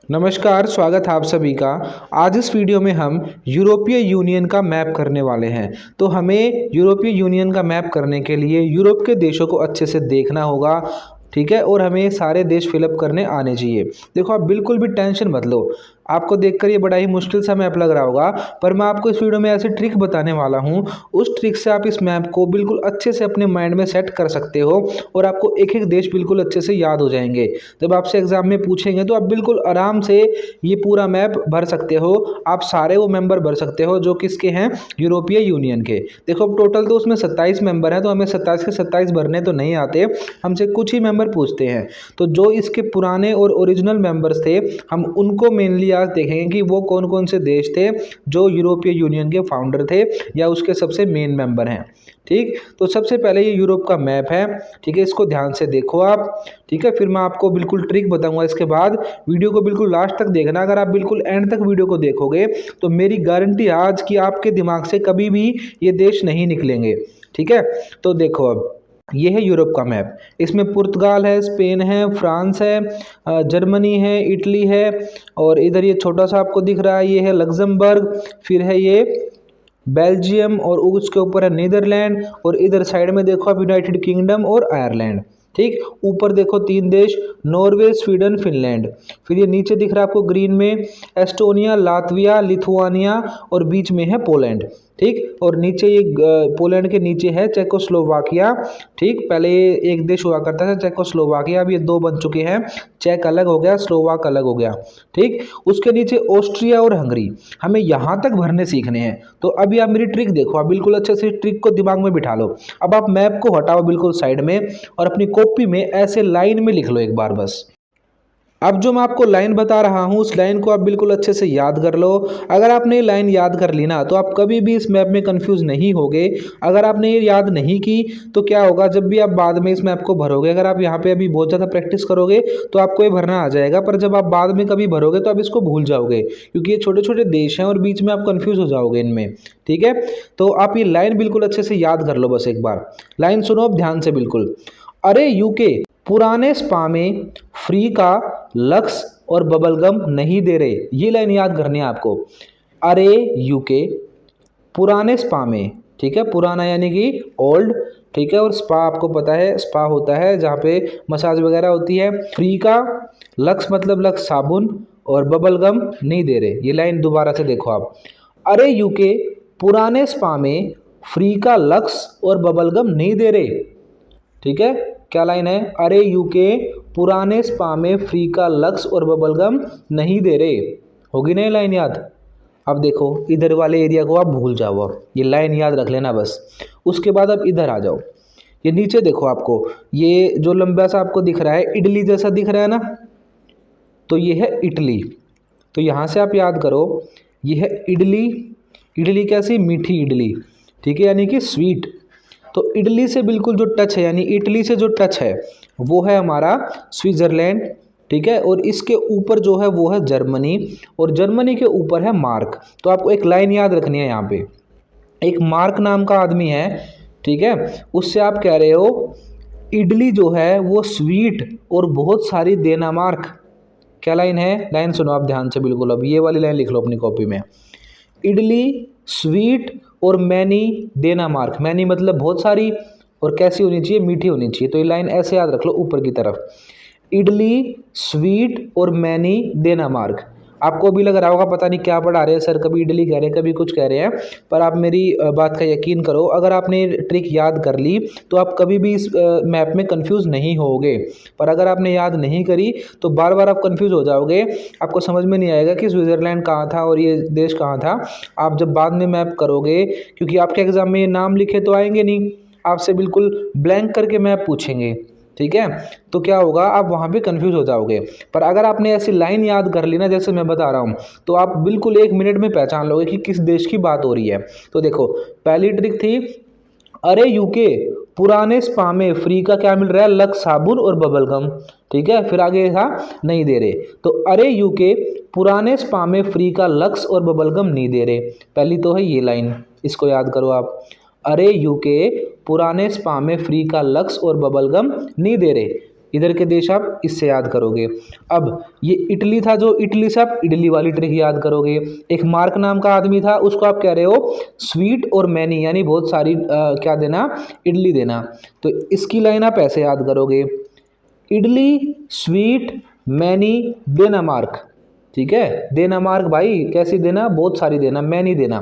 नमस्कार, स्वागत है आप सभी का। आज इस वीडियो में हम यूरोपीय यूनियन का मैप करने वाले हैं। तो हमें यूरोपीय यूनियन का मैप करने के लिए यूरोप के देशों को अच्छे से देखना होगा, ठीक है। और हमें सारे देश फिलअप करने आने चाहिए। देखो, आप बिल्कुल भी टेंशन मत लो। आपको देखकर ये बड़ा ही मुश्किल सा मैप लग रहा होगा, पर मैं आपको इस वीडियो में ऐसे ट्रिक बताने वाला हूँ। उस ट्रिक से आप इस मैप को बिल्कुल अच्छे से अपने माइंड में सेट कर सकते हो और आपको एक एक देश बिल्कुल अच्छे से याद हो जाएंगे। जब आपसे एग्जाम में पूछेंगे तो आप बिल्कुल आराम से ये पूरा मैप भर सकते हो। आप सारे वो मेंबर भर सकते हो जो किसके हैं, यूरोपीय यूनियन के। देखो, अब टोटल तो उसमें 27 मेंबर हैं, तो हमें 27 के 27 भरने तो नहीं आते, हमसे कुछ ही मेंबर पूछते हैं। तो जो इसके पुराने और ओरिजिनल मेंबर्स थे, हम उनको मेनली आज देखेंगे कि वो कौन कौन से देश थे जो यूरोपीय यूनियन के फाउंडर थे या उसके सबसे मेन मेंबर हैं। ठीक, तो सबसे पहले ये यूरोप का मैप है, ठीक है। इसको ध्यान से देखो आप, ठीक है। फिर मैं आपको बिल्कुल ट्रिक बताऊंगा। इसके बाद वीडियो को बिल्कुल लास्ट तक देखना। अगर आप बिल्कुल एंड तक वीडियो को देखोगे तो मेरी गारंटी आज कि आपके दिमाग से कभी भी ये देश नहीं निकलेंगे, ठीक है। तो देखो, अब ये है यूरोप का मैप। इसमें पुर्तगाल है, स्पेन है, फ्रांस है, जर्मनी है, इटली है, और इधर ये छोटा सा आपको दिख रहा है, ये है लग्जमबर्ग। फिर है ये बेल्जियम, और उसके ऊपर है नीदरलैंड, और इधर साइड में देखो आप यूनाइटेड किंगडम और आयरलैंड। ठीक, ऊपर देखो 3 देश, नॉर्वे, स्वीडन, फिनलैंड। फिर ये नीचे दिख रहा है आपको ग्रीन में एस्टोनिया, लातविया, लिथुआनिया, और बीच में है पोलैंड। ठीक, और नीचे ये पोलैंड के नीचे है चेकोस्लोवाकिया। ठीक, पहले ये एक देश हुआ करता था चेकोस्लोवाकिया, अब ये 2 बन चुके हैं। चेक अलग हो गया, स्लोवाक अलग हो गया। ठीक, उसके नीचे ऑस्ट्रिया और हंगरी। हमें यहाँ तक भरने सीखने हैं। तो अभी आप मेरी ट्रिक देखो, आप बिल्कुल अच्छे से ट्रिक को दिमाग में बिठा लो। अब आप मैप को हटाओ बिल्कुल साइड में और अपनी कॉपी में ऐसे लाइन में लिख लो एक बार बस। अब जो मैं आपको लाइन बता रहा हूँ उस लाइन को आप बिल्कुल अच्छे से याद कर लो। अगर आपने ये लाइन याद कर ली ना तो आप कभी भी इस मैप में कंफ्यूज नहीं होगे। अगर आपने ये याद नहीं की तो क्या होगा, जब भी आप बाद में इस मैप को भरोगे, अगर आप यहाँ पे अभी बहुत ज़्यादा प्रैक्टिस करोगे तो आपको ये भरना आ जाएगा, पर जब आप बाद में कभी भरोगे तो आप इसको भूल जाओगे, क्योंकि ये छोटे छोटे देश हैं और बीच में आप कन्फ्यूज हो जाओगे इनमें। ठीक है, तो आप ये लाइन बिल्कुल अच्छे से याद कर लो बस एक बार। लाइन सुनो अब ध्यान से बिल्कुल। अरे यूके पुराने स्पा में फ्री का लक्स और बबलगम नहीं दे रहे। ये लाइन याद करनी है आपको। अरे यूके पुराने स्पा में, ठीक है, पुराना यानी कि ओल्ड, ठीक है, और स्पा आपको पता है स्पा होता है जहाँ पे मसाज वगैरह होती है। फ्री का लक्स मतलब लक्स साबुन, और बबलगम नहीं दे रहे। ये लाइन दोबारा से देखो आप। अरे यूके पुराने स्पा में फ्री का लक्स और बबलगम नहीं दे रहे। ठीक है, क्या लाइन है? अरे यूके पुराने स्पा में फ्री का लक्स और बबलगम नहीं दे रहे। होगी ना ये लाइन याद? अब देखो, इधर वाले एरिया को आप भूल जाओ, अब ये लाइन याद रख लेना बस। उसके बाद अब इधर आ जाओ। ये नीचे देखो आपको, ये जो लंबा सा आपको दिख रहा है इडली जैसा दिख रहा है ना, तो ये है इटली। तो यहाँ से आप याद करो, ये है इडली। इडली कैसी? मीठी इडली, ठीक है, यानी कि स्वीट। तो इडली से बिल्कुल जो टच है, यानी इटली से जो टच है वो है हमारा स्विट्ज़रलैंड। ठीक है, और इसके ऊपर जो है वो है जर्मनी, और जर्मनी के ऊपर है मार्क। तो आपको एक लाइन याद रखनी है यहाँ पे। एक मार्क नाम का आदमी है, ठीक है, उससे आप कह रहे हो इडली जो है वो स्वीट और बहुत सारी डेनमार्क। क्या लाइन है? लाइन सुनो आप ध्यान से बिल्कुल। अब ये वाली लाइन लिख लो अपनी कॉपी में। इडली स्वीट और मैनी डेनमार्क। मैनी मतलब बहुत सारी, और कैसी होनी चाहिए? मीठी होनी चाहिए। तो ये लाइन ऐसे याद रख लो ऊपर की तरफ। इडली स्वीट और मैनी डेनमार्क। आपको भी लग रहा होगा पता नहीं क्या पढ़ा रहे हैं सर, कभी इडली कह रहे हैं कभी कुछ कह रहे हैं, पर आप मेरी बात का यकीन करो, अगर आपने ट्रिक याद कर ली तो आप कभी भी इस मैप में कंफ्यूज नहीं होगे। पर अगर आपने याद नहीं करी तो बार बार आप कंफ्यूज हो जाओगे, आपको समझ में नहीं आएगा कि स्विट्ज़रलैंड कहाँ था और ये देश कहाँ था। आप जब बाद में मैप करोगे, क्योंकि आपके एग्जाम में ये नाम लिखे तो आएंगे नहीं, आपसे बिल्कुल ब्लैंक करके मैप पूछेंगे। ठीक है, तो क्या होगा, आप वहाँ पे कंफ्यूज हो जाओगे। पर अगर आपने ऐसी लाइन याद कर ली ना जैसे मैं बता रहा हूँ, तो आप बिल्कुल 1 मिनट में पहचान लोगे कि किस देश की बात हो रही है। तो देखो, पहली ट्रिक थी अरे यूके पुराने स्पा में फ्री का क्या मिल रहा है? लक्स साबुन और बबलगम। ठीक है, फिर आगे था नहीं दे रहे। तो अरे यूके पुराने स्पा में फ्री का लक्स और बबलगम नहीं दे रहे। पहली तो है ये लाइन, इसको याद करो आप। अरे यूके पुराने स्पा में फ्री का लक्स और बबलगम नहीं दे रहे। इधर के देश आप इससे याद करोगे। अब ये इटली था, जो इटली से आप इडली वाली ट्रिक याद करोगे। एक मार्क नाम का आदमी था, उसको आप कह रहे हो स्वीट और मैनी यानी बहुत सारी क्या देना, इडली देना। तो इसकी लाइन आप ऐसे याद करोगे, इडली स्वीट मैनी डेनमार्क। ठीक है, डेनमार्क भाई कैसी देना, बहुत सारी देना, मैनी देना।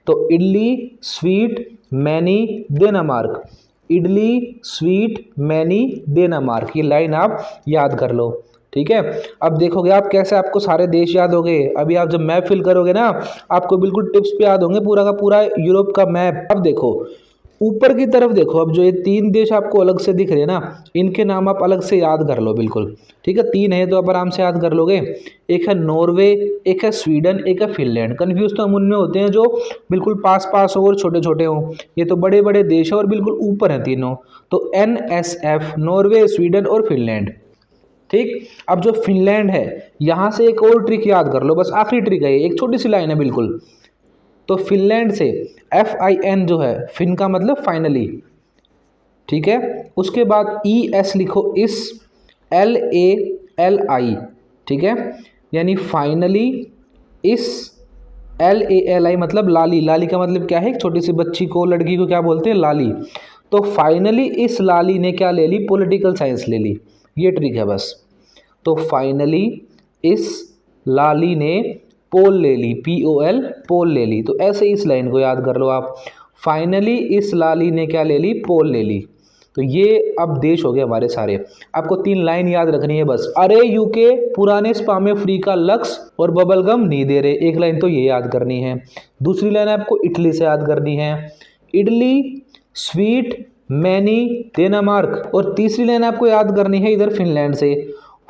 तो idli sweet many Denmark, idli sweet many Denmark, ये लाइन आप याद कर लो। ठीक है, अब देखोगे आप कैसे आपको सारे देश याद हो गए। अभी आप जब मैप फिल करोगे ना, आपको बिल्कुल टिप्स पे याद होंगे, पूरा का पूरा यूरोप का मैप। अब देखो ऊपर की तरफ देखो, अब जो ये 3 देश आपको अलग से दिख रहे हैं ना, इनके नाम आप अलग से याद कर लो बिल्कुल। ठीक है, 3 है तो आप आराम से याद कर लोगे। एक है नॉर्वे, एक है स्वीडन, एक है फिनलैंड। कन्फ्यूज तो हम उनमें होते हैं जो बिल्कुल पास पास हो और छोटे छोटे हों, ये तो बड़े बड़े देश हैं और बिल्कुल ऊपर हैं तीनों। तो NSF, नॉर्वे, स्वीडन और फिनलैंड। ठीक, अब जो फिनलैंड है, यहाँ से एक और ट्रिक याद कर लो, बस आखिरी ट्रिक है, एक छोटी सी लाइन है बिल्कुल। तो फिनलैंड से FIN जो है, फिन का मतलब फाइनली। ठीक है, उसके बाद ES लिखो, इस LALI। ठीक है, यानी फाइनली, इस LALI मतलब लाली। लाली का मतलब क्या है, एक छोटी सी बच्ची को, लड़की को क्या बोलते हैं, लाली। तो फाइनली इस लाली ने क्या ले ली, पॉलिटिकल साइंस ले ली। ये ट्रिक है बस। तो फाइनली इस लाली ने पोल ले ली, POL, पोल ले ली। तो ऐसे इस लाइन को याद कर लो आप, फाइनली इस लाली ने क्या ले ली, पोल ले ली। तो ये अब देश हो गए हमारे सारे। आपको 3 लाइन याद रखनी है बस, अरे यूके, पुराने स्पा में फ्री का लक्स और बबलगम नहीं दे रहे, एक लाइन तो ये याद करनी है। दूसरी लाइन आपको इटली से याद करनी है, इडली स्वीट मैनी डेनमार्क। और तीसरी लाइन आपको याद करनी है इधर फिनलैंड से,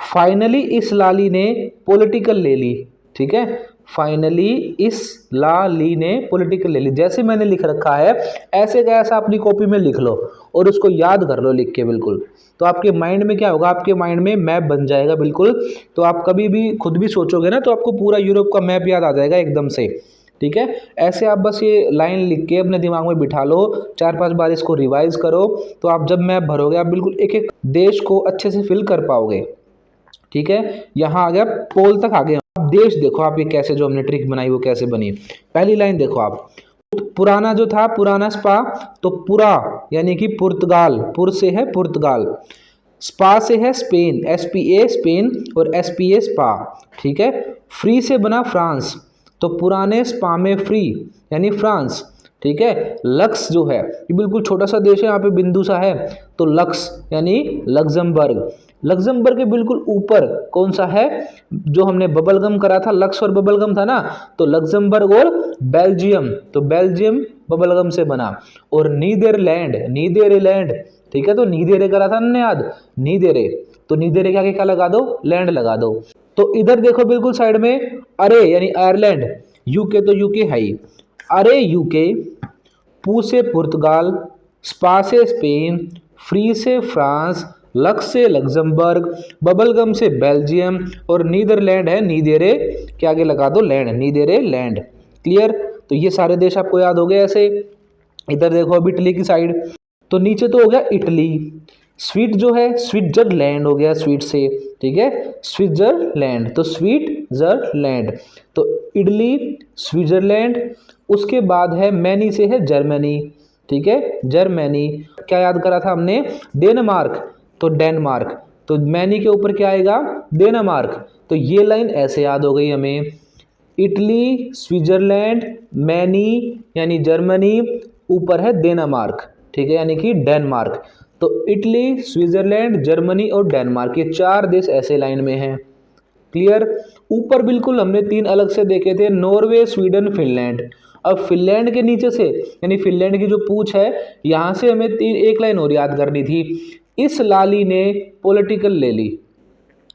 फाइनली इस लाली ने पॉलिटिकल ले ली। ठीक है, फाइनली इस लाली ने पॉलिटिकल ले ली। जैसे मैंने लिख रखा है ऐसे का ऐसा अपनी कॉपी में लिख लो और उसको याद कर लो लिख के बिल्कुल। तो आपके माइंड में क्या होगा, आपके माइंड में मैप बन जाएगा बिल्कुल। तो आप कभी भी खुद भी सोचोगे ना, तो आपको पूरा यूरोप का मैप याद आ जाएगा एकदम से। ठीक है, ऐसे आप बस ये लाइन लिख के अपने दिमाग में बिठा लो, 4-5 बार इसको रिवाइज करो, तो आप जब मैप भरोगे आप बिल्कुल एक एक देश को अच्छे से फिल कर पाओगे। ठीक है, यहाँ आ गया, पोल तक आ गए। अब देश देखो आप, ये कैसे जो हमने ट्रिक बनाई वो कैसे बनी। पहली लाइन देखो आप, पुराना जो था, पुराना स्पा, तो पुरा यानी कि पुर्तगाल, पुर से है पुर्तगाल, स्पा से है स्पेन, SPA स्पेन और SPA स्पा। ठीक है, फ्री से बना फ्रांस, तो पुराने स्पा में फ्री यानी फ्रांस। ठीक है, लक्स जो है ये बिल्कुल छोटा सा देश है, यहाँ पे बिंदु सा है, तो लक्स यानी लग्जमबर्ग। लग्जमबर्ग के बिल्कुल ऊपर कौन सा है, जो हमने बबलगम करा था, लक्स और बबलगम था ना, तो लग्जमबर्ग और बेल्जियम, तो बेल्जियम बबलगम से बना। और नीदरलैंड, नीदरलैंड। ठीक है, तो नीदेरे करा था हमने याद, नीदेरे, तो नीदेरे के आगे क्या लगा दो, लैंड लगा दो। तो इधर देखो बिल्कुल साइड में, अरे यानी आयरलैंड, यूके तो यूके है ही, अरे यूके, पू से पुर्तगाल, स्पा से स्पेन, फ्री से फ्रांस, लक्स से लग्जमबर्ग, बबलगम से बेल्जियम और नीदरलैंड है, नीदेरे के आगे लगा दो लैंड, नीदेरे लैंड। क्लियर, तो ये सारे देश आपको याद हो गए ऐसे। इधर देखो अब इटली की साइड, तो नीचे तो हो गया इटली, स्वीट जो है स्विट्जरलैंड हो गया स्वीट से। ठीक है, स्विट्जरलैंड, तो स्विट्जरलैंड, तो इटली स्विट्जरलैंड। उसके बाद है मैनी से है जर्मनी। ठीक है, जर्मनी। क्या याद करा था हमने, डेनमार्क, तो डेनमार्क, तो मैनी के ऊपर क्या आएगा, डेनमार्क। तो ये लाइन ऐसे याद हो गई हमें, इटली स्विट्जरलैंड मैनी यानी जर्मनी, ऊपर है डेनमार्क। ठीक है, यानी कि डेनमार्क। तो इटली, स्विट्जरलैंड, जर्मनी और डेनमार्क, ये 4 देश ऐसे लाइन में हैं। क्लियर, ऊपर बिल्कुल हमने 3 अलग से देखे थे, नॉर्वे, स्वीडन, फिनलैंड। अब फिनलैंड के नीचे से यानी फिनलैंड की जो पूंछ है, यहाँ से हमें एक लाइन और याद करनी थी, इस लाली ने पॉलिटिकल ले ली।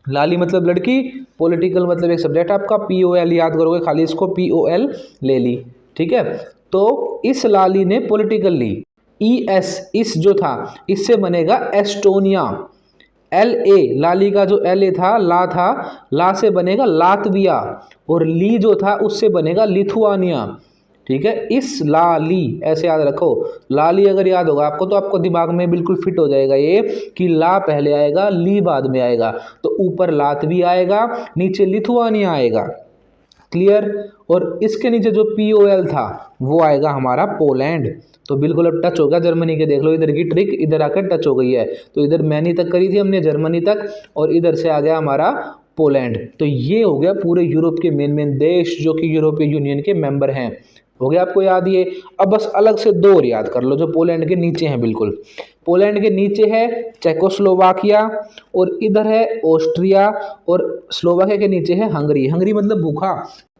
लाली मतलब लड़की, पॉलिटिकल मतलब एक सब्जेक्ट आपका, POL याद करोगे खाली इसको, POL ले ली। ठीक है, तो इस लाली ने पॉलिटिकल ली। ES, इस जो था, इससे बनेगा एस्टोनिया। LA, लाली का जो LA था, ला से बनेगा लातविया। और ली जो था उससे बनेगा लिथुआनिया। ठीक है, इस लाली ऐसे याद रखो। लाली अगर याद होगा आपको तो आपको दिमाग में बिल्कुल फिट हो जाएगा ये कि ला पहले आएगा, ली बाद में आएगा, तो ऊपर लातवी आएगा, नीचे लिथुआनिया आएगा। क्लियर। और इसके नीचे जो POL था वो आएगा हमारा पोलैंड। तो बिल्कुल अब टच होगा जर्मनी के, देख लो इधर की ट्रिक इधर आकर टच हो गई है। तो इधर मैनी तक करी थी हमने, जर्मनी तक, और इधर से आ गया हमारा पोलैंड। तो ये हो गया पूरे यूरोप के मेन देश जो कि यूरोपीय यूनियन के मेंबर हैं। हो गया आपको याद ये। अब बस अलग से दो और याद कर लो जो पोलैंड के नीचे हैं। बिल्कुल पोलैंड के नीचे है चेकोस्लोवाकिया, और इधर है ऑस्ट्रिया, और स्लोवाकिया के नीचे है हंगरी। हंगरी मतलब भूखा,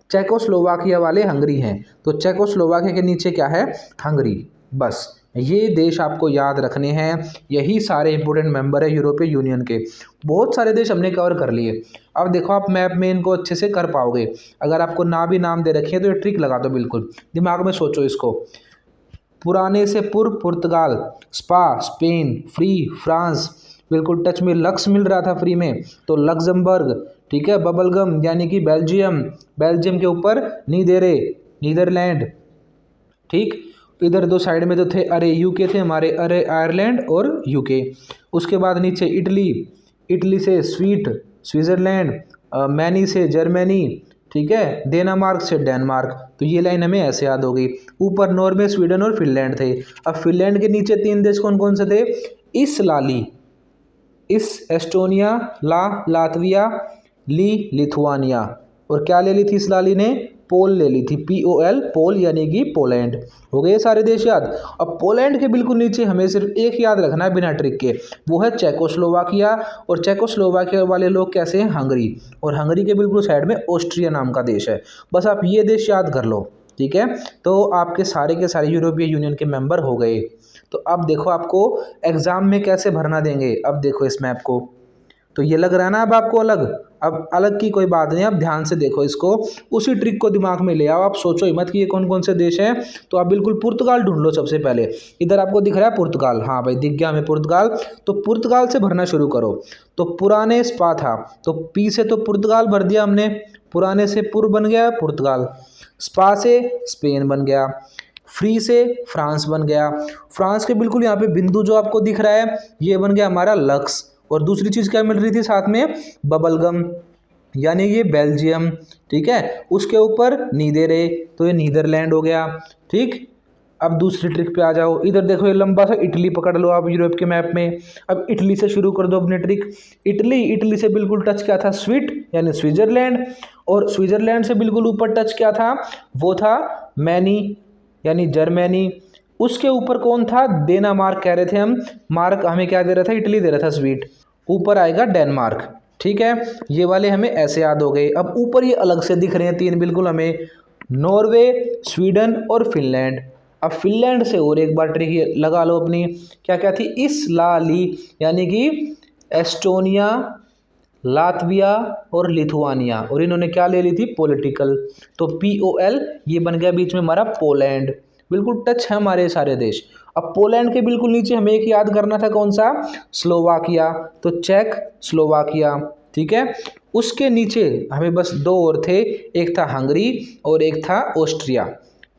चेकोस्लोवाकिया वाले हंगरी हैं, तो चेकोस्लोवाकिया के नीचे क्या है, हंगरी। बस ये देश आपको याद रखने हैं, यही सारे इंपॉर्टेंट मेंबर है यूरोपीय यूनियन के। बहुत सारे देश हमने कवर कर लिए। अब देखो आप मैप में इनको अच्छे से कर पाओगे। अगर आपको ना भी नाम दे रखे हैं तो ये ट्रिक लगा दो, बिल्कुल दिमाग में सोचो इसको। पुराने से पूर्व पुर्तगाल, स्पा स्पेन, फ्री फ्रांस, बिल्कुल टच में लक्स मिल रहा था फ्री में, तो लक्समबर्ग, ठीक है, बबलगम यानी कि बेल्जियम, बेल्जियम के ऊपर नीदेरे, नीदरलैंड, ठीक। इधर दो साइड में तो थे अरे यूके थे हमारे, अरे आयरलैंड और यूके। उसके बाद नीचे इटली, इटली से स्वीट स्विट्ज़रलैंड, मैनी से जर्मनी, ठीक है, डेनमार्क से डेनमार्क। तो ये लाइन हमें ऐसे याद हो गई। ऊपर नॉर्वे, स्वीडन और फिनलैंड थे। अब फिनलैंड के नीचे तीन देश कौन कौन से थे, इस लाली, इस एस्टोनिया, लातविया, ली लिथुआनिया, और क्या ले ली थी इस लाली ने, पोल ले ली थी, POL, पोल यानी कि पोलैंड। हो गए सारे देश याद। अब पोलैंड के बिल्कुल नीचे हमें सिर्फ एक याद रखना है बिना ट्रिक के, वो है चेकोस्लोवाकिया, और चेकोस्लोवाकिया वाले लोग कैसे हैं, हंगरी, और हंगरी के बिल्कुल साइड में ऑस्ट्रिया नाम का देश है। बस आप ये देश याद कर लो, ठीक है। तो आपके सारे के सारे यूरोपीय यूनियन के मेंबर हो गए। तो अब देखो आपको एग्जाम में कैसे भरना देंगे। अब देखो इस मैप को, तो ये लग रहा है ना अब आपको अलग। अब अलग की कोई बात नहीं, आप ध्यान से देखो इसको, उसी ट्रिक को दिमाग में ले आओ। आप सोचो ही मत कि ये कौन कौन से देश हैं। तो आप बिल्कुल पुर्तगाल ढूंढ लो सबसे पहले। इधर आपको दिख रहा है पुर्तगाल, हाँ भाई दिख गया हमें पुर्तगाल। तो पुर्तगाल से भरना शुरू करो। तो पुराने स्पा था, तो पी से तो पुर्तगाल भर दिया हमने, पुराने से पुर बन गया पुर्तगाल, स्पा से स्पेन बन गया, फ्री से फ्रांस बन गया। फ्रांस के बिल्कुल यहाँ पे बिंदु जो आपको दिख रहा है ये बन गया हमारा लक्स। और दूसरी चीज़ क्या मिल रही थी साथ में, बबलगम, यानी ये बेल्जियम, ठीक है। उसके ऊपर नीदेरे, तो ये नीदरलैंड हो गया, ठीक। अब दूसरी ट्रिक पे आ जाओ। इधर देखो ये लंबा सा इटली पकड़ लो आप यूरोप के मैप में। अब इटली से शुरू कर दो अपनी ट्रिक। इटली, इटली से बिल्कुल टच क्या था, स्वीट यानी स्विट्जरलैंड, और स्विट्जरलैंड से बिल्कुल ऊपर टच क्या था, वो था मैनी यानी जर्मनी। उसके ऊपर कौन था, डेनमार्क कह रहे थे हम, मार्क हमें क्या दे रहा था, इटली दे रहा था स्वीट, ऊपर आएगा डेनमार्क, ठीक है। ये वाले हमें ऐसे याद हो गए। अब ऊपर ये अलग से दिख रहे हैं तीन बिल्कुल हमें, नॉर्वे, स्वीडन और फिनलैंड। अब फिनलैंड से और एक बार ट्रिक लगा लो अपनी, क्या क्या थी, इस लाली यानी कि एस्टोनिया, लातविया और लिथुआनिया, और इन्होंने क्या ले ली थी, पॉलिटिकल। तो POL ये बन गया बीच में हमारा पोलैंड। बिल्कुल टच है हमारे सारे देश। अब पोलैंड के बिल्कुल नीचे हमें एक याद करना था, कौन सा, स्लोवाकिया, तो चेक स्लोवाकिया, ठीक है। उसके नीचे हमें बस दो और थे, एक था हंगरी और एक था ऑस्ट्रिया।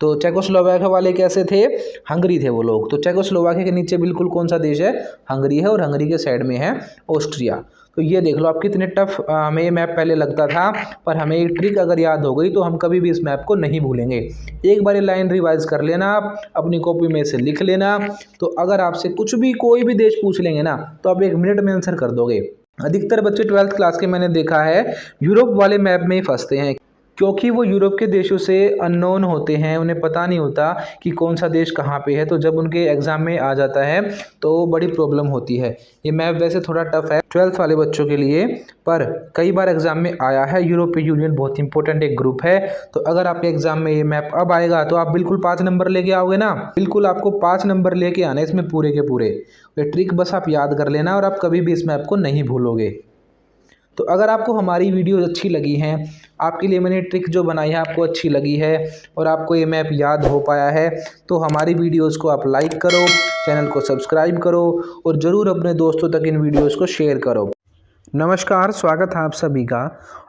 तो चेकोस्लोवाकिया वाले कैसे थे, हंगरी थे वो लोग। तो चेकोस्लोवाकिया के नीचे बिल्कुल कौन सा देश है, हंगरी है, और हंगरी के साइड में है ऑस्ट्रिया। तो ये देख लो आप कितने टफ हमें ये मैप पहले लगता था, पर हमें एक ट्रिक अगर याद हो गई तो हम कभी भी इस मैप को नहीं भूलेंगे। एक बार ये लाइन रिवाइज कर लेना आप, अपनी कॉपी में से लिख लेना। तो अगर आपसे कुछ भी कोई भी देश पूछ लेंगे ना, तो आप 1 मिनट में आंसर कर दोगे। अधिकतर बच्चे 12th क्लास के मैंने देखा है यूरोप वाले मैप में ही फंसते हैं, क्योंकि वो यूरोप के देशों से अननोन होते हैं, उन्हें पता नहीं होता कि कौन सा देश कहाँ पे है। तो जब उनके एग्ज़ाम में आ जाता है तो बड़ी प्रॉब्लम होती है। ये मैप वैसे थोड़ा टफ है 12th वाले बच्चों के लिए, पर कई बार एग्ज़ाम में आया है। यूरोपीय यूनियन बहुत इंपॉर्टेंट एक ग्रुप है। तो अगर आपके एग्ज़ाम में ये मैप अब आएगा तो आप बिल्कुल 5 नंबर लेके आओगे ना, बिल्कुल आपको 5 नंबर लेके आने इसमें पूरे के पूरे। ये ट्रिक बस आप याद कर लेना और आप कभी भी इस मैप को नहीं भूलोगे। तो अगर आपको हमारी वीडियो अच्छी लगी हैं, आपके लिए मैंने ट्रिक जो बनाई है आपको अच्छी लगी है और आपको ये मैप याद हो पाया है, तो हमारी वीडियोस को आप लाइक करो, चैनल को सब्सक्राइब करो और ज़रूर अपने दोस्तों तक इन वीडियोस को शेयर करो। नमस्कार, स्वागत है आप सभी का।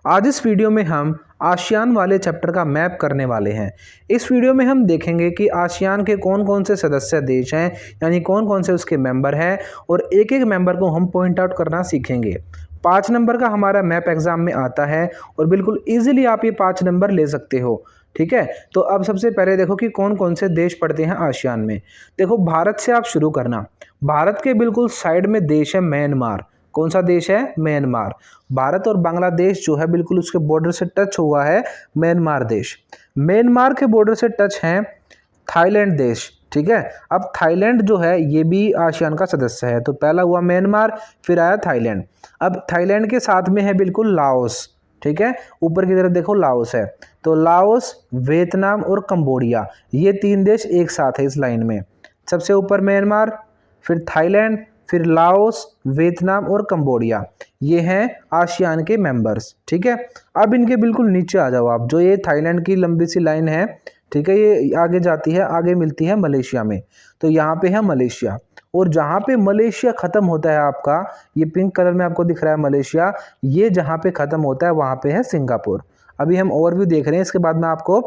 आज इस वीडियो में हम आसियान वाले चैप्टर का मैप करने वाले हैं। इस वीडियो में हम देखेंगे कि आसियान के कौन कौन से सदस्य देश हैं, यानी कौन कौन से उसके मेंबर हैं, और एक एक मेंबर को हम पॉइंट आउट करना सीखेंगे। 5 नंबर का हमारा मैप एग्जाम में आता है और बिल्कुल ईजिली आप ये 5 नंबर ले सकते हो। ठीक है, तो अब सबसे पहले देखो कि कौन कौन से देश पड़ते हैं आसियान में। देखो, भारत से आप शुरू करना। भारत के बिल्कुल साइड में देश है म्यांमार। कौन सा देश है? म्यांमार। भारत और बांग्लादेश जो है बिल्कुल उसके बॉर्डर से टच हुआ है म्यांमार देश। म्यांमार के बॉर्डर से टच है थाईलैंड देश। ठीक है, अब थाईलैंड जो है ये भी आसियान का सदस्य है। तो पहला हुआ म्यांमार, फिर आया थाईलैंड। अब थाईलैंड के साथ में है बिल्कुल लाओस। ठीक है, ऊपर की तरफ देखो लाओस है। तो लाओस, वियतनाम और कंबोडिया, ये 3 देश एक साथ है इस लाइन में। सबसे ऊपर म्यांमार, फिर थाईलैंड, फिर लाओस, वियतनाम और कंबोडिया, ये हैं आसियान के मेंबर्स। ठीक है, अब इनके बिल्कुल नीचे आ जाओ आप। जो ये थाईलैंड की लंबी सी लाइन है, ठीक है, ये आगे जाती है, आगे मिलती है मलेशिया में। तो यहाँ पे है मलेशिया, और जहाँ पे मलेशिया ख़त्म होता है आपका, ये पिंक कलर में आपको दिख रहा है मलेशिया, ये जहाँ पे ख़त्म होता है वहाँ पे है सिंगापुर। अभी हम ओवरव्यू देख रहे हैं, इसके बाद मैं आपको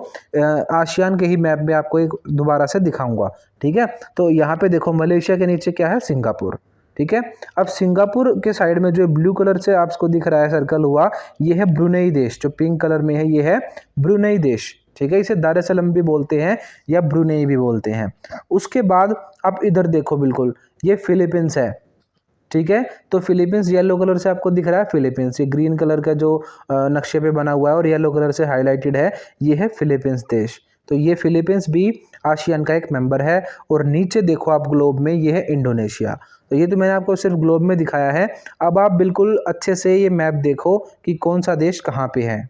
आसियान के ही मैप में आपको एक दोबारा से दिखाऊंगा। ठीक है, तो यहाँ पे देखो मलेशिया के नीचे क्या है? सिंगापुर। ठीक है, अब सिंगापुर के साइड में जो ब्लू कलर से आपको दिख रहा है सर्कल हुआ, ये है ब्रुनेई देश। जो पिंक कलर में है ये है ब्रुनेई देश। ठीक है, इसे दार एस सलाम भी बोलते हैं या ब्रुनेई भी बोलते हैं। उसके बाद आप इधर देखो, बिल्कुल ये फिलीपींस है। ठीक है, तो फिलीपींस येलो कलर से आपको दिख रहा है फिलीपींस, ये ग्रीन कलर का जो नक्शे पे बना हुआ है और येलो कलर से हाईलाइटेड है, ये है फिलीपींस देश। तो ये फिलीपींस भी आसियान का एक मेंबर है। और नीचे देखो आप ग्लोब में, ये है इंडोनेशिया। तो ये तो मैंने आपको सिर्फ ग्लोब में दिखाया है। अब आप बिल्कुल अच्छे से ये मैप देखो कि कौन सा देश कहाँ पे है।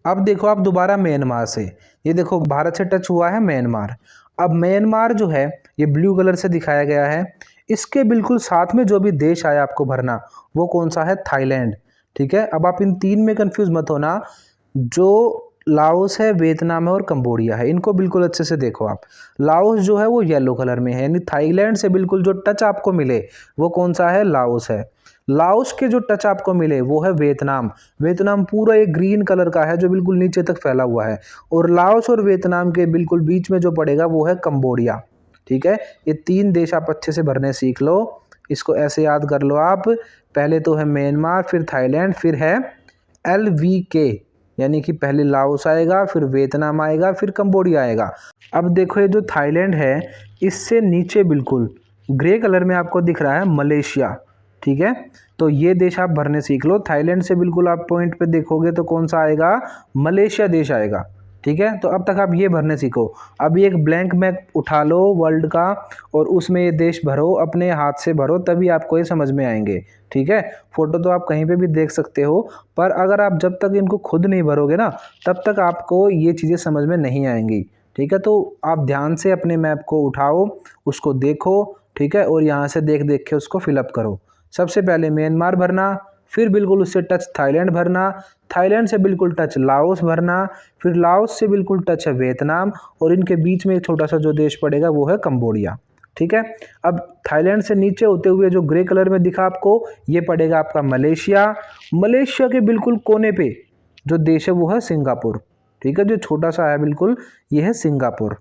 अब देखो आप दोबारा म्यांमार से, ये देखो भारत से टच हुआ है म्यांमार। अब म्यांमार जो है ये ब्लू कलर से दिखाया गया है। इसके बिल्कुल साथ में जो भी देश आया आपको भरना, वो कौन सा है? थाईलैंड। ठीक है, अब आप इन 3 में कंफ्यूज मत होना। जो लाओस है, वियतनाम है और कंबोडिया है, इनको बिल्कुल अच्छे से देखो आप। लाओस जो है वो येलो कलर में है, यानी थाईलैंड से बिल्कुल जो टच आपको मिले वो कौन सा है? लाओस है। लाओस के जो टच आपको मिले वो है वियतनाम। वियतनाम पूरा एक ग्रीन कलर का है जो बिल्कुल नीचे तक फैला हुआ है। और लाओस और वियतनाम के बिल्कुल बीच में जो पड़ेगा वो है कंबोडिया। ठीक है, ये 3 देश आप अच्छे से भरने सीख लो। इसको ऐसे याद कर लो आप। पहले तो है म्यांमार, फिर थाईलैंड, फिर है LVK, यानी कि पहले लाओस आएगा, फिर वियतनाम आएगा, फिर कंबोडिया आएगा। अब देखो ये जो थाईलैंड है, इससे नीचे बिल्कुल ग्रे कलर में आपको दिख रहा है मलेशिया। ठीक है, तो ये देश आप भरने सीख लो। थाईलैंड से बिल्कुल आप पॉइंट पे देखोगे तो कौन सा आएगा? मलेशिया देश आएगा। ठीक है, तो अब तक आप ये भरने सीखो। अभी एक ब्लैंक मैप उठा लो वर्ल्ड का, और उसमें ये देश भरो, अपने हाथ से भरो, तभी आपको ये समझ में आएंगे। ठीक है, फोटो तो आप कहीं पे भी देख सकते हो, पर अगर आप जब तक इनको खुद नहीं भरोगे ना, तब तक आपको ये चीज़ें समझ में नहीं आएंगी। ठीक है, तो आप ध्यान से अपने मैप को उठाओ, उसको देखो। ठीक है, और यहाँ से देख देख के उसको फिलअप करो। सबसे पहले म्यांमार भरना, फिर बिल्कुल उससे टच थाईलैंड भरना, थाईलैंड से बिल्कुल टच लाओस भरना, फिर लाओस से बिल्कुल टच है वियतनाम, और इनके बीच में एक छोटा सा जो देश पड़ेगा वो है कंबोडिया। ठीक है, अब थाईलैंड से नीचे होते हुए जो ग्रे कलर में दिखा आपको, ये पड़ेगा आपका मलेशिया। मलेशिया के बिल्कुल कोने पे जो देश है वो है सिंगापुर। ठीक है, जो छोटा सा है बिल्कुल, ये है सिंगापुर।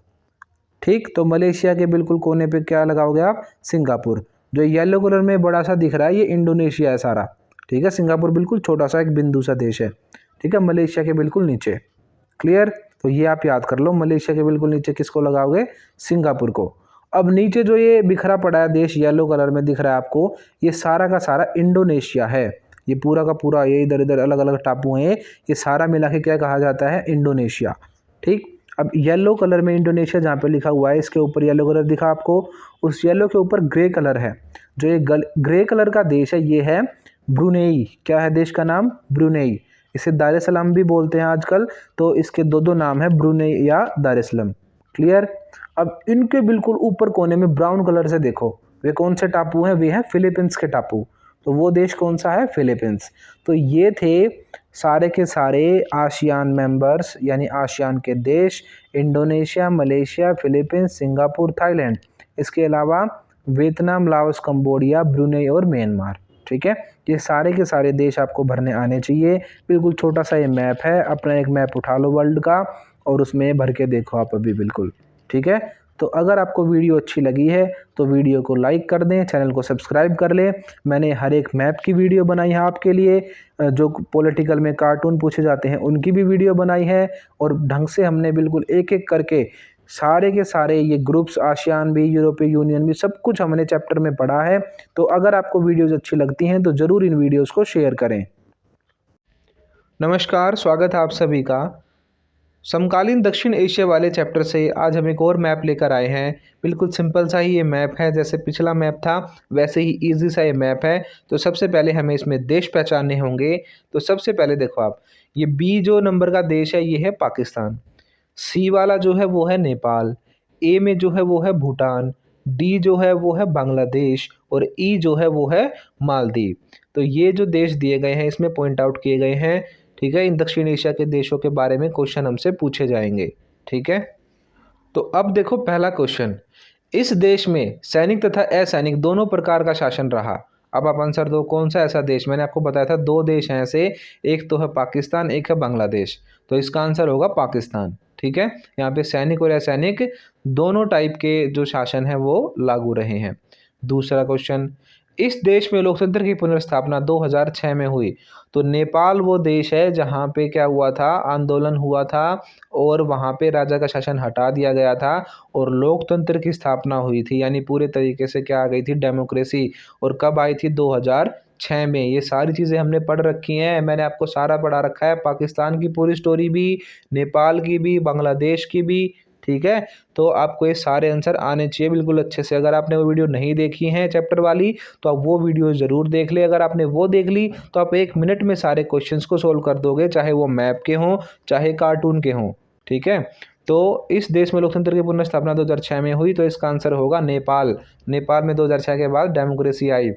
ठीक, तो मलेशिया के बिल्कुल कोने पे क्या लगाओगे आप? सिंगापुर। जो येलो कलर में बड़ा सा दिख रहा है, ये इंडोनेशिया है सारा। ठीक है, सिंगापुर बिल्कुल छोटा सा एक बिंदु सा देश है। ठीक है, मलेशिया के बिल्कुल नीचे। क्लियर? तो ये आप याद कर लो, मलेशिया के बिल्कुल नीचे किसको लगाओगे? सिंगापुर को। अब नीचे जो ये बिखरा पड़ा है देश येलो कलर में दिख रहा है आपको, ये सारा का सारा इंडोनेशिया है। ये पूरा का पूरा, ये इधर इधर अलग अलग टापू हैं, ये सारा मिला के क्या कहा जाता है? इंडोनेशिया। ठीक, अब येलो कलर में इंडोनेशिया जहाँ पे लिखा हुआ है, इसके ऊपर येलो कलर दिखा आपको, उस येलो के ऊपर ग्रे कलर है। जो ये ग्रे कलर का देश है, ये है ब्रुनेई। क्या है देश का नाम? ब्रुनेई। इसे दार एस सलाम भी बोलते हैं आजकल, तो इसके दो नाम है, ब्रुनेई या दार एस सलाम। क्लियर? अब इनके बिल्कुल ऊपर कोने में ब्राउन कलर से देखो, वे कौन से टापू हैं? वे हैं फिलीपींस के टापू। तो वो देश कौन सा है? फिलीपींस। तो ये थे सारे के सारे आसियान मेंबर्स, यानी आसियान के देश, Indonesia, Malaysia, Philippines, Singapore, Thailand. इसके अलावा वियतनाम, लाओस, कंबोडिया, ब्रुनेई और म्यांमार। ठीक है, ये सारे के सारे देश आपको भरने आने चाहिए। बिल्कुल छोटा सा ये मैप है, अपना एक मैप उठा लो वर्ल्ड का और उसमें भर के देखो आप अभी बिल्कुल। ठीक है, तो अगर आपको वीडियो अच्छी लगी है तो वीडियो को लाइक कर दें, चैनल को सब्सक्राइब कर लें। मैंने हर एक मैप की वीडियो बनाई है आपके लिए, जो पॉलिटिकल में कार्टून पूछे जाते हैं उनकी भी वीडियो बनाई है, और ढंग से हमने बिल्कुल एक एक करके सारे के सारे ये ग्रुप्स, आसियान भी, यूरोपीय यूनियन भी, सब कुछ हमने चैप्टर में पढ़ा है। तो अगर आपको वीडियोज़ अच्छी लगती हैं तो ज़रूर इन वीडियोज़ को शेयर करें। नमस्कार, स्वागत है आप सभी का। समकालीन दक्षिण एशिया वाले चैप्टर से आज हम एक और मैप लेकर आए हैं। बिल्कुल सिंपल सा ही ये मैप है, जैसे पिछला मैप था वैसे ही इजी सा ये मैप है। तो सबसे पहले हमें इसमें देश पहचानने होंगे। तो सबसे पहले देखो आप, ये बी जो नंबर का देश है ये है पाकिस्तान, सी वाला जो है वो है नेपाल, ए में जो है वो है भूटान, डी जो है वो है बांग्लादेश, और ई जो है वो है मालदीव। तो ये जो देश दिए गए हैं इसमें पॉइंट आउट किए गए हैं। ठीक है, इन दक्षिण एशिया के देशों के बारे में क्वेश्चन हमसे पूछे जाएंगे। ठीक है, तो अब देखो पहला क्वेश्चन, इस देश में सैनिक तथा असैनिक दोनों प्रकार का शासन रहा। अब आप आंसर दो, कौन सा ऐसा देश, मैंने आपको बताया था दो देश हैं ऐसे, एक तो है पाकिस्तान, एक है बांग्लादेश। तो इसका आंसर होगा पाकिस्तान। ठीक है, यहाँ पे सैनिक और असैनिक दोनों टाइप के जो शासन है वो लागू रहे हैं। दूसरा क्वेश्चन, इस देश में लोकतंत्र की पुनर्स्थापना 2006 में हुई। तो नेपाल वो देश है जहाँ पे क्या हुआ था, आंदोलन हुआ था और वहाँ पे राजा का शासन हटा दिया गया था और लोकतंत्र की स्थापना हुई थी, यानी पूरे तरीके से क्या आ गई थी, डेमोक्रेसी। और कब आई थी, 2006 में। ये सारी चीज़ें हमने पढ़ रखी हैं, मैंने आपको सारा पढ़ा रखा है, पाकिस्तान की पूरी स्टोरी भी, नेपाल की भी, बांग्लादेश की भी। ठीक है, तो आपको ये सारे आंसर आने चाहिए बिल्कुल अच्छे से। अगर आपने वो वीडियो नहीं देखी है चैप्टर वाली तो आप वो वीडियो ज़रूर देख ले। अगर आपने वो देख ली तो आप 1 मिनट में सारे क्वेश्चंस को सोल्व कर दोगे, चाहे वो मैप के हों चाहे कार्टून के हों। ठीक है, तो इस देश में लोकतंत्र की पुनर्स्थापना 2006 में हुई, तो इसका आंसर होगा नेपाल। नेपाल में 2006 के बाद डेमोक्रेसी आई।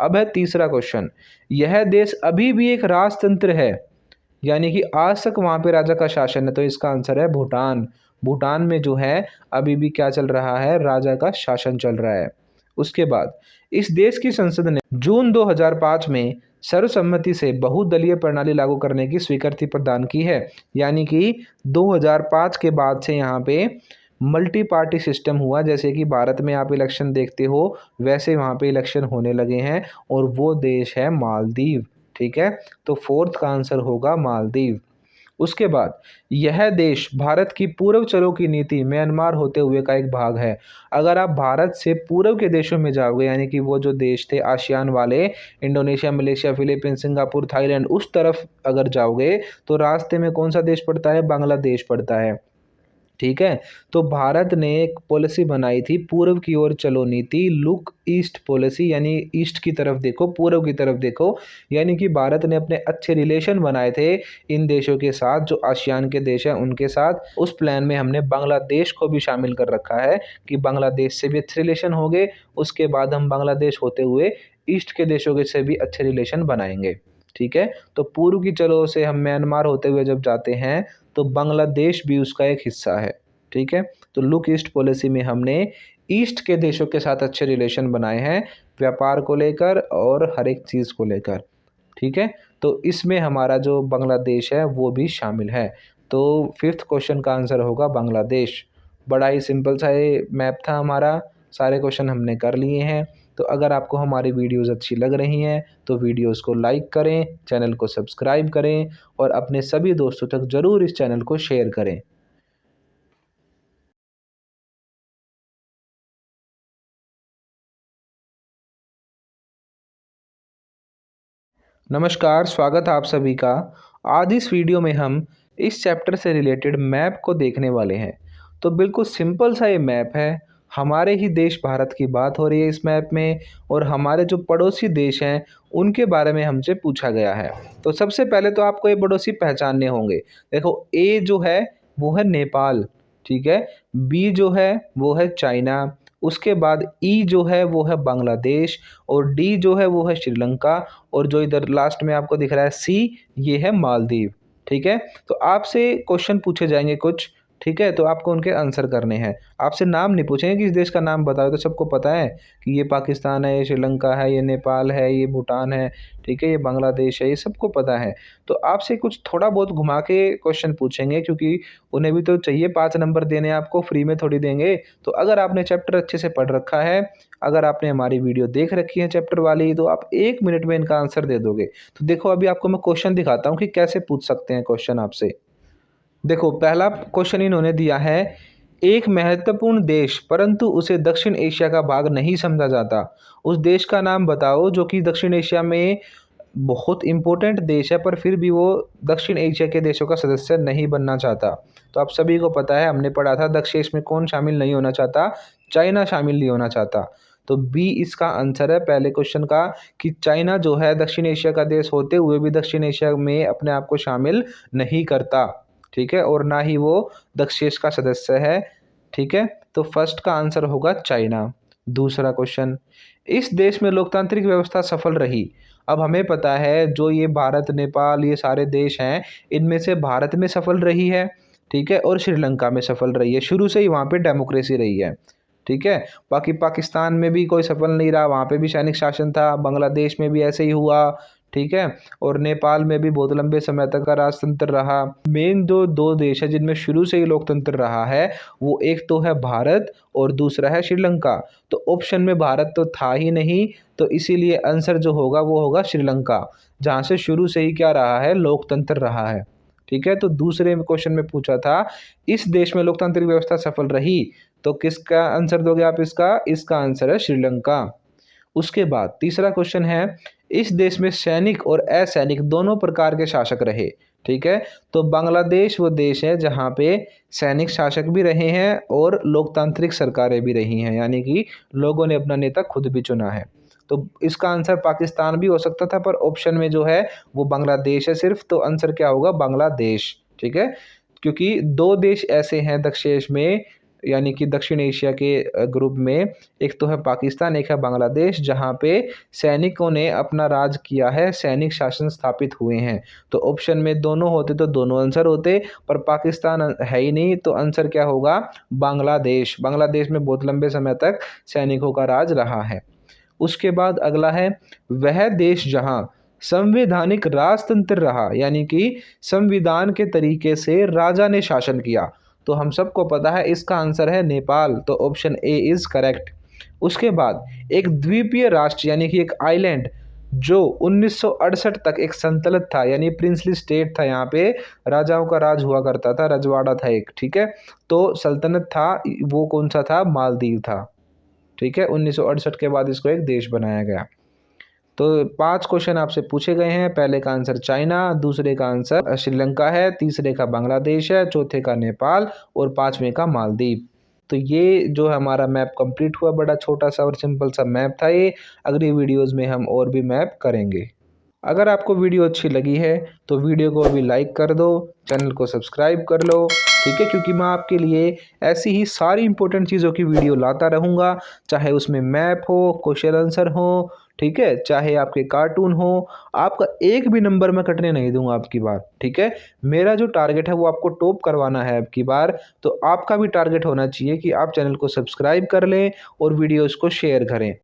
अब है तीसरा क्वेश्चन, यह देश अभी भी एक राजतंत्र है, यानी कि आज तक वहाँ पे राजा का शासन है। तो इसका आंसर है भूटान। भूटान में जो है अभी भी क्या चल रहा है, राजा का शासन चल रहा है। उसके बाद इस देश की संसद ने जून 2005 में सर्वसम्मति से बहुदलीय प्रणाली लागू करने की स्वीकृति प्रदान की है, यानी कि 2005 के बाद से यहाँ पे मल्टी पार्टी सिस्टम हुआ। जैसे कि भारत में आप इलेक्शन देखते हो वैसे वहाँ पे इलेक्शन होने लगे हैं, और वो देश है मालदीव। ठीक है, तो फोर्थ का आंसर होगा मालदीव। उसके बाद यह देश भारत की पूर्व चलो की नीति म्यांमार होते हुए का एक भाग है। अगर आप भारत से पूर्व के देशों में जाओगे, यानी कि वो जो देश थे आसियान वाले, Indonesia, Malaysia, Philippines, Singapore, Thailand, उस तरफ अगर जाओगे तो रास्ते में कौन सा देश पड़ता है, बांग्लादेश पड़ता है। ठीक है, तो भारत ने एक पॉलिसी बनाई थी, पूर्व की ओर चलो नीति, लुक ईस्ट पॉलिसी, यानी ईस्ट की तरफ देखो, पूर्व की तरफ देखो। यानी कि भारत ने अपने अच्छे रिलेशन बनाए थे इन देशों के साथ, जो आसियान के देश हैं उनके साथ। उस प्लान में हमने बांग्लादेश को भी शामिल कर रखा है कि बांग्लादेश से भी अच्छे रिलेशन हो गए, उसके बाद हम बांग्लादेश होते हुए ईस्ट के देशों के से भी अच्छे रिलेशन बनाएंगे। ठीक है, तो पूर्व की चलो से हम म्यांमार होते हुए जब जाते हैं तो बांग्लादेश भी उसका एक हिस्सा है। ठीक है, तो लुक ईस्ट पॉलिसी में हमने ईस्ट के देशों के साथ अच्छे रिलेशन बनाए हैं, व्यापार को लेकर और हर एक चीज़ को लेकर। ठीक है, तो इसमें हमारा जो बांग्लादेश है वो भी शामिल है। तो फिफ्थ क्वेश्चन का आंसर होगा बांग्लादेश। बड़ा ही सिंपल सा ये मैप था हमारा, सारे क्वेश्चन हमने कर लिए हैं। तो अगर आपको हमारी वीडियोस अच्छी लग रही हैं तो वीडियोस को लाइक करें, चैनल को सब्सक्राइब करें और अपने सभी दोस्तों तक ज़रूर इस चैनल को शेयर करें। नमस्कार, स्वागत है आप सभी का। आज इस वीडियो में हम इस चैप्टर से रिलेटेड मैप को देखने वाले हैं। तो बिल्कुल सिंपल सा ये मैप है, हमारे ही देश भारत की बात हो रही है इस मैप में, और हमारे जो पड़ोसी देश हैं उनके बारे में हमसे पूछा गया है। तो सबसे पहले तो आपको ये पड़ोसी पहचानने होंगे। देखो, ए जो है वो है नेपाल, ठीक है, बी जो है वो है चाइना, उसके बाद ई जो है वो है बांग्लादेश, और डी जो है वो है श्रीलंका, और जो इधर लास्ट में आपको दिख रहा है सी, ये है मालदीव। ठीक है, तो आपसे क्वेश्चन पूछे जाएंगे कुछ, ठीक है, तो आपको उनके आंसर करने हैं। आपसे नाम नहीं पूछेंगे कि इस देश का नाम बताओ, तो सबको पता है कि ये पाकिस्तान है, ये श्रीलंका है, ये नेपाल है, ये भूटान है, ठीक है, ये बांग्लादेश है, ये सबको पता है। तो आपसे कुछ थोड़ा बहुत घुमा के क्वेश्चन पूछेंगे, क्योंकि उन्हें भी तो चाहिए 5 नंबर देने, आपको फ्री में थोड़ी देंगे। तो अगर आपने चैप्टर अच्छे से पढ़ रखा है, अगर आपने हमारी वीडियो देख रखी है चैप्टर वाली, तो आप 1 मिनट में इनका आंसर दे दोगे। तो देखो अभी आपको मैं क्वेश्चन दिखाता हूँ कि कैसे पूछ सकते हैं क्वेश्चन आपसे। देखो पहला क्वेश्चन इन्होंने दिया है, एक महत्वपूर्ण देश परंतु उसे दक्षिण एशिया का भाग नहीं समझा जाता, उस देश का नाम बताओ जो कि दक्षिण एशिया में बहुत इंपॉर्टेंट देश है, पर फिर भी वो दक्षिण एशिया के देशों का सदस्य नहीं बनना चाहता। तो आप सभी को पता है, हमने पढ़ा था दक्षिण एशिया में कौन शामिल नहीं होना चाहता, चाइना शामिल नहीं होना चाहता। तो बी इसका आंसर है पहले क्वेश्चन का, कि चाइना जो है दक्षिण एशिया का देश होते हुए भी दक्षिण एशिया में अपने आप को शामिल नहीं करता, ठीक है, और ना ही वो दक्षिण एशिया का सदस्य है, ठीक है। तो फर्स्ट का आंसर होगा चाइना। दूसरा क्वेश्चन, इस देश में लोकतांत्रिक व्यवस्था सफल रही। अब हमें पता है जो ये भारत, नेपाल, ये सारे देश हैं, इनमें से भारत में सफल रही है, ठीक है, और श्रीलंका में सफल रही है, शुरू से ही वहाँ पे डेमोक्रेसी रही है, ठीक है। बाकी पाकिस्तान में भी कोई सफल नहीं रहा, वहाँ पे भी सैनिक शासन था, बांग्लादेश में भी ऐसे ही हुआ, ठीक है, और नेपाल में भी बहुत लंबे समय तक का राजतंत्र रहा। मेन जो 2 देश है जिनमें शुरू से ही लोकतंत्र रहा है, वो एक तो है भारत और दूसरा है श्रीलंका। तो ऑप्शन में भारत तो था ही नहीं, तो इसीलिए आंसर जो होगा वो होगा श्रीलंका, जहाँ से शुरू से ही क्या रहा है, लोकतंत्र रहा है, ठीक है। तो दूसरे क्वेश्चन में पूछा था, इस देश में लोकतांत्रिक व्यवस्था सफल रही, तो किसका आंसर दोगे आप इसका? इसका आंसर है श्रीलंका। उसके बाद तीसरा क्वेश्चन है, इस देश में सैनिक और असैनिक दोनों प्रकार के शासक रहे, ठीक है। तो बांग्लादेश वो देश है जहाँ पे सैनिक शासक भी रहे हैं और लोकतांत्रिक सरकारें भी रही हैं, यानी कि लोगों ने अपना नेता खुद भी चुना है। तो इसका आंसर पाकिस्तान भी हो सकता था, पर ऑप्शन में जो है वो बांग्लादेश है सिर्फ, तो आंसर क्या होगा? बांग्लादेश, ठीक है। क्योंकि 2 देश ऐसे हैं दक्षिण एशिया में, यानी कि दक्षिण एशिया के ग्रुप में, एक तो है पाकिस्तान, एक है बांग्लादेश, जहाँ पे सैनिकों ने अपना राज किया है, सैनिक शासन स्थापित हुए हैं। तो ऑप्शन में दोनों होते तो दोनों आंसर होते, पर पाकिस्तान है ही नहीं, तो आंसर क्या होगा? बांग्लादेश। बांग्लादेश में बहुत लंबे समय तक सैनिकों का राज रहा है। उसके बाद अगला है, वह देश जहाँ संवैधानिक राजतंत्र रहा, यानी कि संविधान के तरीके से राजा ने शासन किया। तो हम सबको पता है इसका आंसर है नेपाल, तो ऑप्शन ए इज़ करेक्ट। उसके बाद एक द्वीपीय राष्ट्र, यानी कि एक आइलैंड, जो 1968 तक एक संतलत था, यानी प्रिंसली स्टेट था, यहाँ पे राजाओं का राज हुआ करता था, रजवाड़ा था एक, ठीक है। तो सल्तनत था, वो कौन सा था? मालदीव था, ठीक है। 1968 के बाद इसको एक देश बनाया गया। तो 5 क्वेश्चन आपसे पूछे गए हैं। पहले का आंसर चाइना, दूसरे का आंसर श्रीलंका है, तीसरे का बांग्लादेश है, चौथे का नेपाल और 5वें का मालदीव। तो ये जो हमारा मैप कंप्लीट हुआ, बड़ा छोटा सा और सिंपल सा मैप था ये। अगली वीडियोस में हम और भी मैप करेंगे। अगर आपको वीडियो अच्छी लगी है तो वीडियो को अभी लाइक कर दो, चैनल को सब्सक्राइब कर लो, ठीक है, क्योंकि मैं आपके लिए ऐसी ही सारी इंपॉर्टेंट चीज़ों की वीडियो लाता रहूँगा, चाहे उसमें मैप हो, क्वेश्चन आंसर हो, ठीक है, चाहे आपके कार्टून हो, आपका एक भी नंबर मैं कटने नहीं दूंगा आपकी बार, ठीक है। मेरा जो टारगेट है वो आपको टॉप करवाना है आपकी बार, तो आपका भी टारगेट होना चाहिए कि आप चैनल को सब्सक्राइब कर लें और वीडियोज़ को शेयर करें।